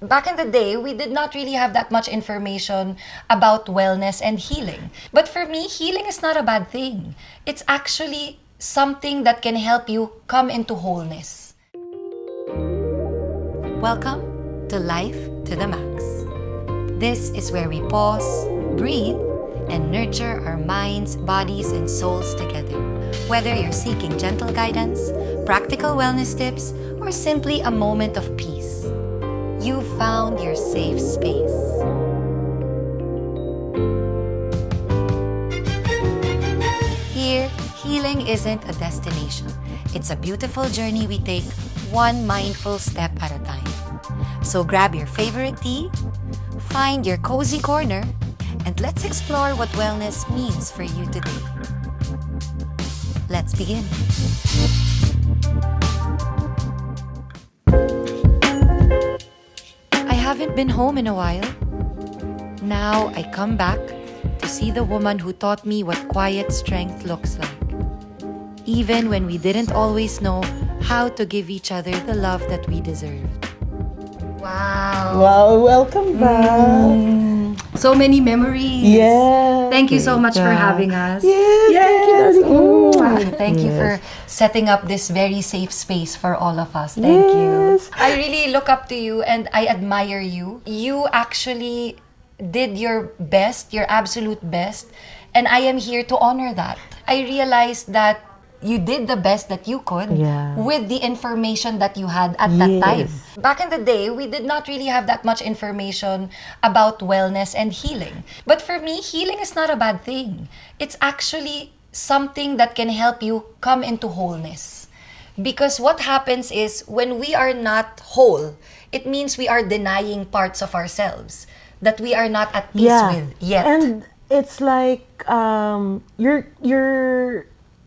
Back in the day, we did not really have that much information about wellness and healing. But for me, healing is not a bad thing. It's actually something that can help you come into wholeness. Welcome to Life to the Max. This is where we pause, breathe, and nurture our minds, bodies, and souls together. Whether you're seeking gentle guidance, practical wellness tips, or simply a moment of peace, you've found your safe space. Here, healing isn't a destination. It's a beautiful journey we take one mindful step at a time. So grab your favorite tea, find your cozy corner, and let's explore what wellness means for you today. Let's begin. I haven't been home in a while. Now I come back to see the woman who taught me what quiet strength looks like. Even when we didn't always know how to give each other the love that we deserved. Wow. Wow, welcome back. So many memories. Yes. Thank you so much for having us. Yes. Thank you, darling. Thank you for setting up this very safe space for all of us. Thank you. I really look up to you and I admire you. You actually did your best, your absolute best, and I am here to honor that. I realized that you did the best that you could with the information that you had at that time. Back in the day, we did not really have that much information about wellness and healing. But for me, healing is not a bad thing. It's actually something that can help you come into wholeness. Because what happens is, when we are not whole, it means we are denying parts of ourselves that we are not at peace with yet. And it's like you're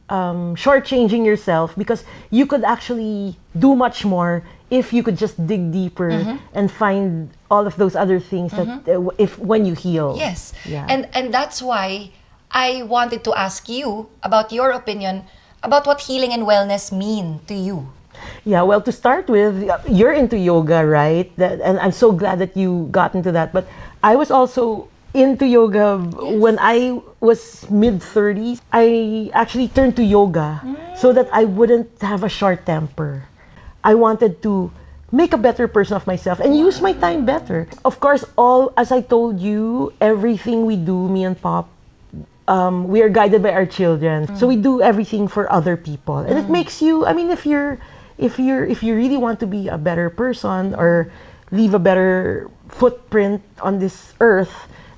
shortchanging yourself, because you could actually do much more if you could just dig deeper and find all of those other things that when you heal. Yes. And that's why I wanted to ask you about your opinion about what healing and wellness mean to you. Yeah, well, to start with, you're into yoga, right? And I'm so glad that you got into that. But I was also into yoga when I was mid-30s. I actually turned to yoga so that I wouldn't have a short temper. I wanted to make a better person of myself and use my time better. Of course, as I told you, everything we do, me and Pop, we are guided by our children. So we do everything for other people. And it makes you, I mean, if you really want to be a better person or leave a better footprint on this earth,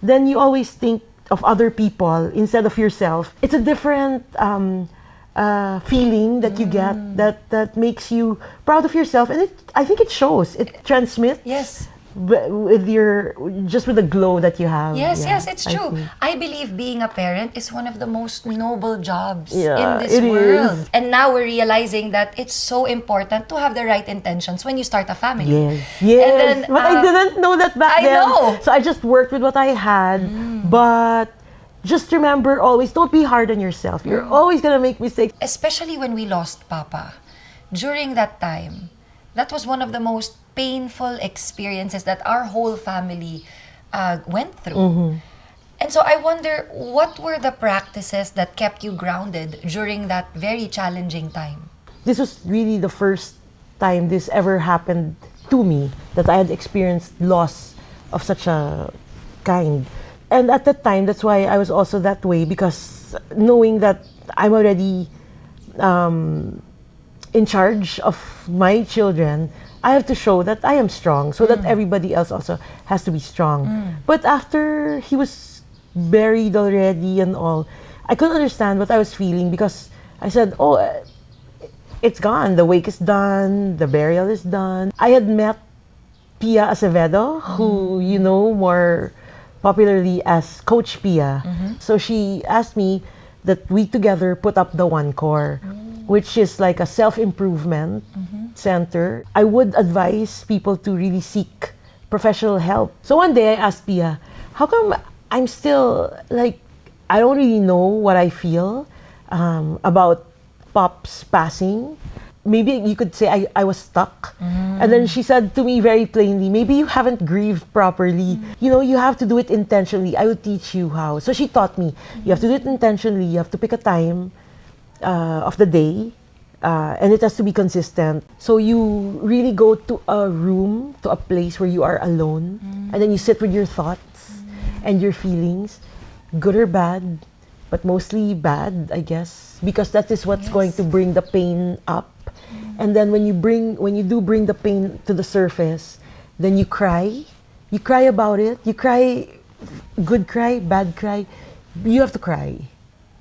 then you always think of other people instead of yourself. It's a different feeling that you get that makes you proud of yourself, and I think it shows. It transmits. Yes. With the glow that you have. Yes, it's true. I believe being a parent is one of the most noble jobs in this it world. is. And now we're realizing that it's so important to have the right intentions when you start a family. Yes. And then, but I didn't know that back then. I know. So I just worked with what I had. But just remember, always don't be hard on yourself. You're always gonna make mistakes. Especially when we lost Papa. During that time, that was one of the most painful experiences that our whole family went through. And so I wonder, what were the practices that kept you grounded during that very challenging time? This was really the first time this ever happened to me, that I had experienced loss of such a kind. And at that time, that's why I was also that way, because knowing that I'm already in charge of my children, I have to show that I am strong, so that everybody else also has to be strong. But after he was buried already and all, I couldn't understand what I was feeling, because I said, it's gone. The wake is done. The burial is done. I had met Pia Acevedo, who you know more popularly as Coach Pia. So she asked me that we together put up the One Core, which is like a self-improvement center. I would advise people to really seek professional help. So one day I asked Pia, how come I'm still like, I don't really know what I feel about Pop's passing. maybe you could say I was stuck. And then she said to me very plainly, maybe you haven't grieved properly. You know, you have to do it intentionally. I will teach you how. So she taught me, you have to do it intentionally. You have to pick a time of the day. And it has to be consistent. So you really go to a room, to a place where you are alone. And then you sit with your thoughts and your feelings, good or bad, but mostly bad, I guess, because that is what's going to bring the pain up. And then when you do bring the pain to the surface, then you cry. You cry about it. You cry, good cry, bad cry. You have to cry.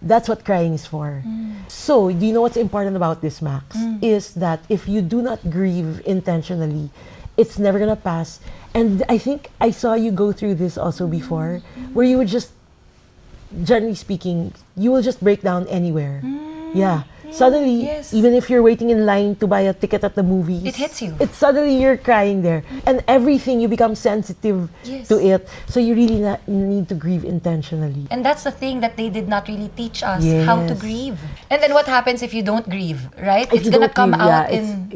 That's what crying is for. So, do you know what's important about this, Max? Is that if you do not grieve intentionally, it's never gonna pass. And I think I saw you go through this also before, where you would just, generally speaking, you will just break down anywhere. Yeah. Suddenly, even if you're waiting in line to buy a ticket at the movies, it hits you. It's suddenly you're crying there. And everything, you become sensitive to it. So you really need to grieve intentionally. And that's the thing that they did not really teach us, how to grieve. And then what happens if you don't grieve, right? It's gonna come out in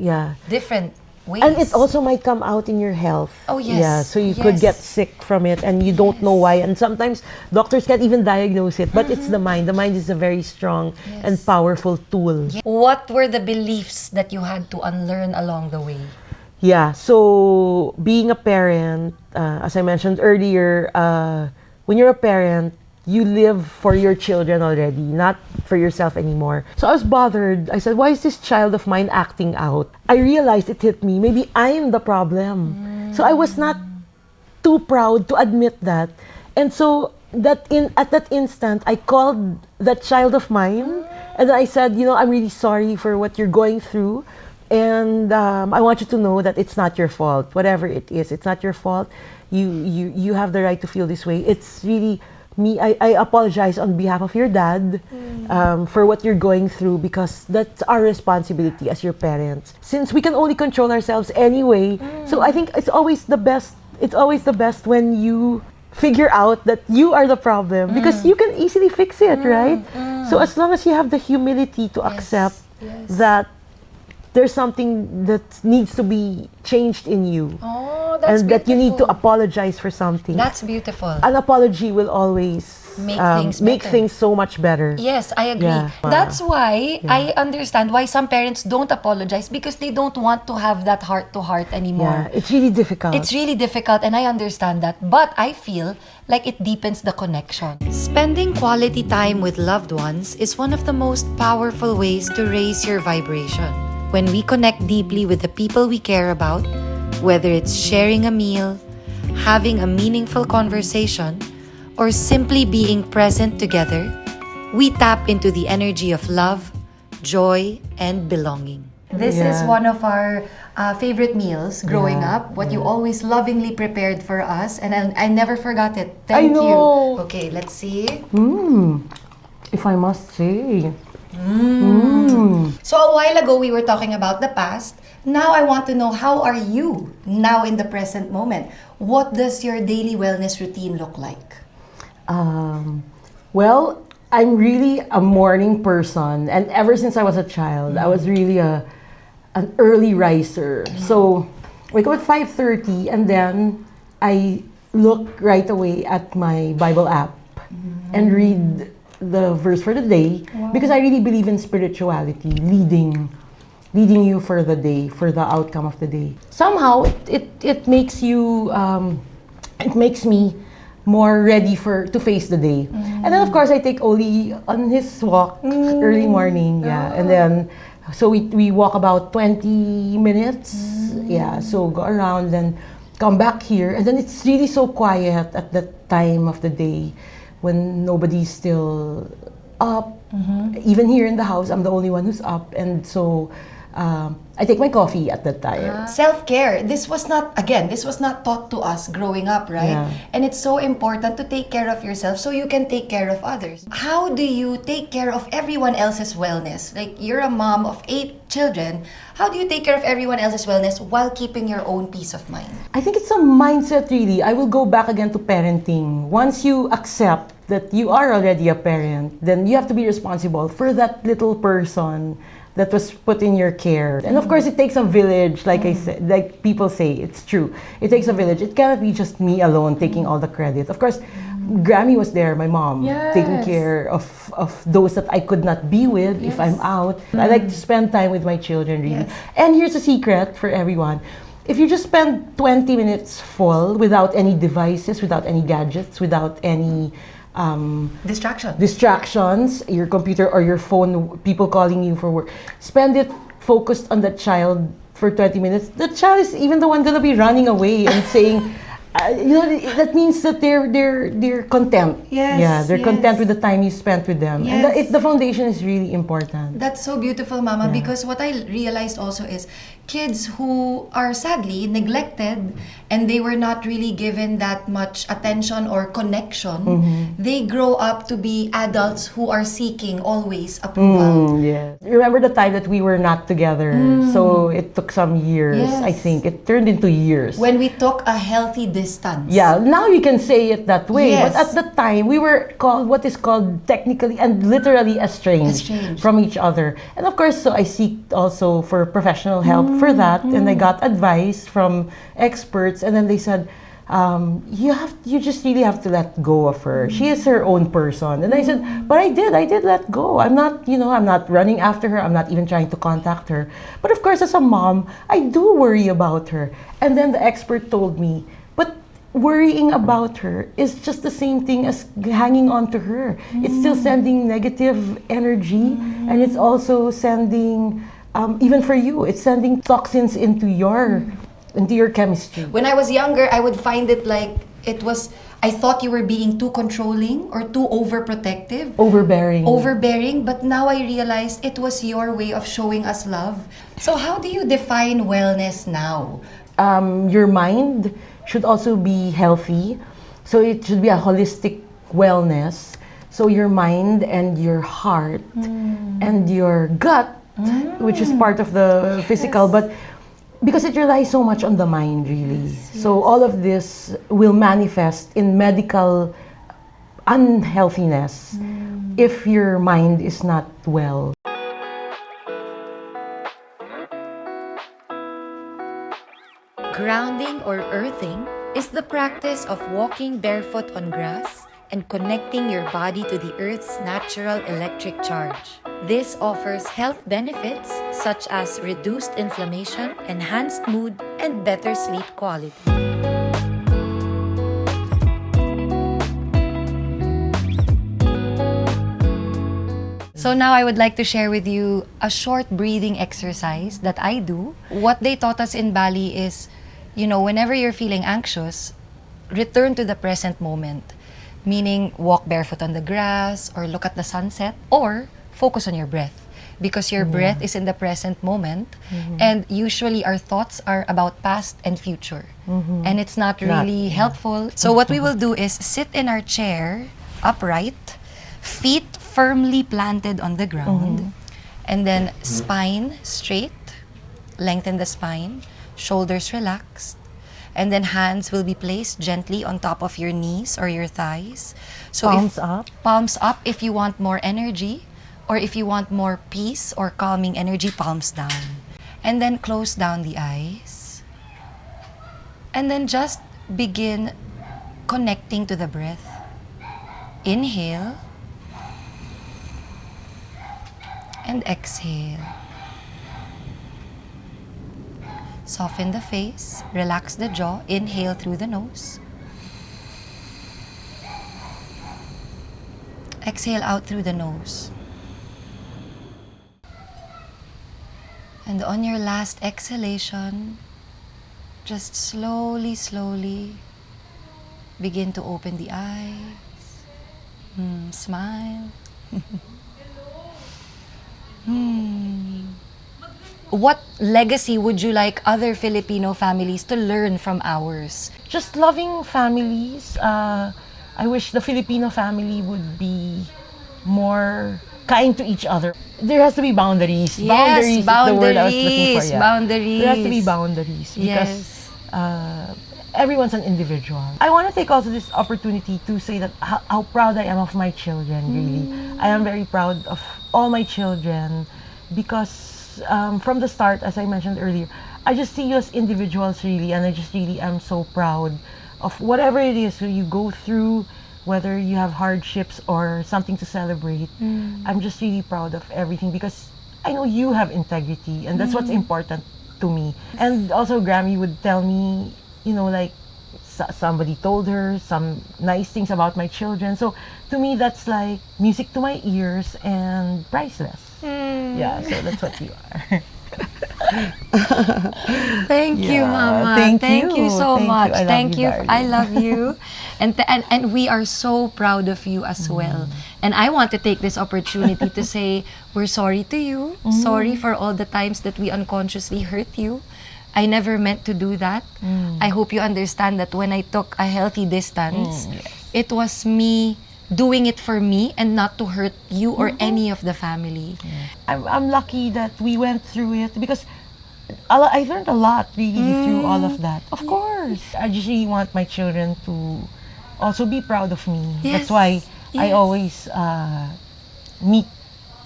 different ways. And it also might come out in your health. Oh, yes. Yeah, so you could get sick from it and you don't know why. And sometimes doctors can't even diagnose it, but it's the mind. The mind is a very strong and powerful tool. What were the beliefs that you had to unlearn along the way? Yeah, so being a parent, as I mentioned earlier, when you're a parent, you live for your children already, not for yourself anymore. So I was bothered. I said, why is this child of mine acting out? I realized it hit me. Maybe I'm the problem. So I was not too proud to admit that. And so at that instant, I called that child of mine and I said, you know, I'm really sorry for what you're going through. And I want you to know that it's not your fault. Whatever it is, it's not your fault. You have the right to feel this way. It's really me. I apologize on behalf of your dad for what you're going through, because that's our responsibility as your parents. Since we can only control ourselves anyway, so I think it's always the best. It's always the best when you figure out that you are the problem, because you can easily fix it, right? So as long as you have the humility to accept that there's something that needs to be changed in you. Oh, that's and beautiful. That you need to apologize for something. That's beautiful. An apology will always make things so much better. Yes, I agree. Yeah. That's why I understand why some parents don't apologize, because they don't want to have that heart-to-heart anymore. Yeah, it's really difficult. It's really difficult, and I understand that. But I feel like it deepens the connection. Spending quality time with loved ones is one of the most powerful ways to raise your vibration. When we connect deeply with the people we care about, whether it's sharing a meal, having a meaningful conversation, or simply being present together, we tap into the energy of love, joy, and belonging. This is one of our favorite meals growing up, what you always lovingly prepared for us, and I never forgot it. Thank you. Okay, let's see. If I must say. So a while ago, we were talking about the past. Now I want to know, how are you now in the present moment? What does your daily wellness routine look like? Well, I'm really a morning person, and ever since I was a child, I was really an early riser. So wake up at 5:30, and then I look right away at my Bible app and read the verse for the day, because I really believe in spirituality, leading you for the day, for the outcome of the day. Somehow it makes you it makes me more ready to face the day. And then of course I take Oli on his walk early morning, and then so we walk about 20 minutes, so go around, then come back here, and then it's really so quiet at that time of the day when nobody's still up. Even here in the house, I'm the only one who's up, and so I take my coffee at that time. Self-care. This was not taught to us growing up, right? Yeah. And it's so important to take care of yourself so you can take care of others. How do you take care of everyone else's wellness? Like, you're a mom of 8 children. How do you take care of everyone else's wellness while keeping your own peace of mind? I think it's a mindset, really. I will go back again to parenting. Once you accept that you are already a parent, then you have to be responsible for that little person that was put in your care. And of course, it takes a village, like I said, like people say, it's true. It takes a village. It cannot be just me alone taking all the credit. Of course, Grammy was there, my mom, taking care of those that I could not be with if I'm out. I like to spend time with my children, really. And here's a secret for everyone. If you just spend 20 minutes full without any devices, without any gadgets, without any distractions, your computer or your phone, people calling you for work, spend it focused on that child for 20 minutes. The child is even the one gonna be running away and saying, that means that they're content. They're content with the time you spent with them. And the foundation is really important. That's so beautiful, Mama, because what I realized also is kids who are sadly neglected and they were not really given that much attention or connection, they grow up to be adults who are seeking always approval. Remember the time that we were not together? So it took some years, I think. It turned into years. When we took a healthy distance. Now you can say it that way. But at the time, we were called what is called technically and literally estranged from each other. And of course, so I seek also for professional help for that. And I got advice from experts. And then they said, you just really have to let go of her. She is her own person. And I said, but I did let go. I'm not, I'm not running after her. I'm not even trying to contact her. But of course, as a mom, I do worry about her. And then the expert told me, but worrying about her is just the same thing as hanging on to her. It's still sending negative energy, and it's also sending, even for you, it's sending toxins into your chemistry. When I was younger, I would find it like I thought you were being too controlling or too overprotective. Overbearing, but now I realized it was your way of showing us love. So how do you define wellness now? Your mind should also be healthy. So it should be a holistic wellness. So your mind and your heart and your gut, which is part of the physical, but because it relies so much on the mind, really. So all of this will manifest in medical unhealthiness if your mind is not well. Grounding or earthing is the practice of walking barefoot on grass and connecting your body to the Earth's natural electric charge. This offers health benefits such as reduced inflammation, enhanced mood, and better sleep quality. So now I would like to share with you a short breathing exercise that I do. What they taught us in Bali is, whenever you're feeling anxious, return to the present moment. Meaning, walk barefoot on the grass, or look at the sunset, or focus on your breath. Because your breath is in the present moment, and usually our thoughts are about past and future. And it's not really helpful. So what we will do is sit in our chair, upright, feet firmly planted on the ground, and then spine straight, lengthen the spine, shoulders relaxed, and then hands will be placed gently on top of your knees or your thighs. So palms up if you want more energy, or if you want more peace or calming energy, palms down. And then close down the eyes. And then just begin connecting to the breath. Inhale. And exhale. Soften the face, relax the jaw, inhale through the nose. Exhale out through the nose. And on your last exhalation, just slowly, slowly begin to open the eyes. Smile. What legacy would you like other Filipino families to learn from ours? Just loving families. I wish the Filipino family would be more kind to each other. There has to be boundaries. Yes, boundaries is the word I was looking for. Yeah. Boundaries. There has to be boundaries because everyone's an individual. I want to take also this opportunity to say that how proud I am of my children, really. I am very proud of all my children because from the start, as I mentioned earlier, I just see you as individuals really, and I just really am so proud of whatever it is you go through, whether you have hardships or something to celebrate. I'm just really proud of everything because I know you have integrity, and that's what's important to me. And also Grammy would tell me, like somebody told her some nice things about my children. So to me, that's like music to my ears and priceless. Yeah, so that's what you are. Thank you, Mama. Thank you you. so Thank you. much. I love Thank you, you. darling. I love you. And we are so proud of you as well. And I want to take this opportunity to say we're sorry to you. Sorry for all the times that we unconsciously hurt you. I never meant to do that. I hope you understand that when I took a healthy distance, it was me doing it for me and not to hurt you or any of the family. I'm lucky that we went through it because I learned a lot really through all of that. Of course. I just really want my children to also be proud of me. Yes. That's why I Yes. always meet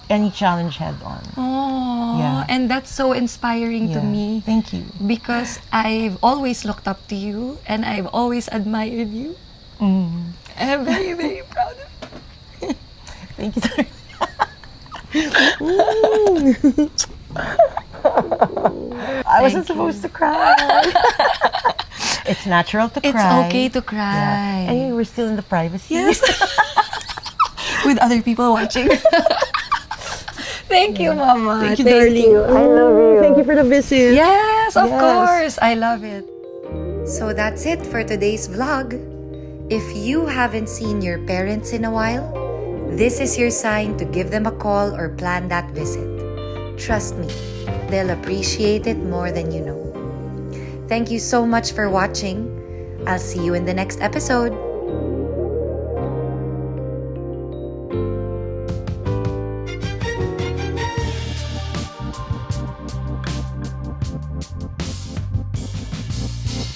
any challenge head on. Oh, Yeah. and that's so inspiring to Yeah. me. Thank you. Because I've always looked up to you and I've always admired you. And I'm very, very proud of you. Thank you. I wasn't supposed to cry. It's natural to It's cry. okay to cry. Yeah. And we're still in the privacy. Yes. With other people watching. Thank you, Mama. Thank you, darling. I love you. Thank you for the visit. Yes, of Yes. course. I love it. So that's it for today's vlog. If you haven't seen your parents in a while, this is your sign to give them a call or plan that visit. Trust me, they'll appreciate it more than you know. Thank you so much for watching. I'll see you in the next episode.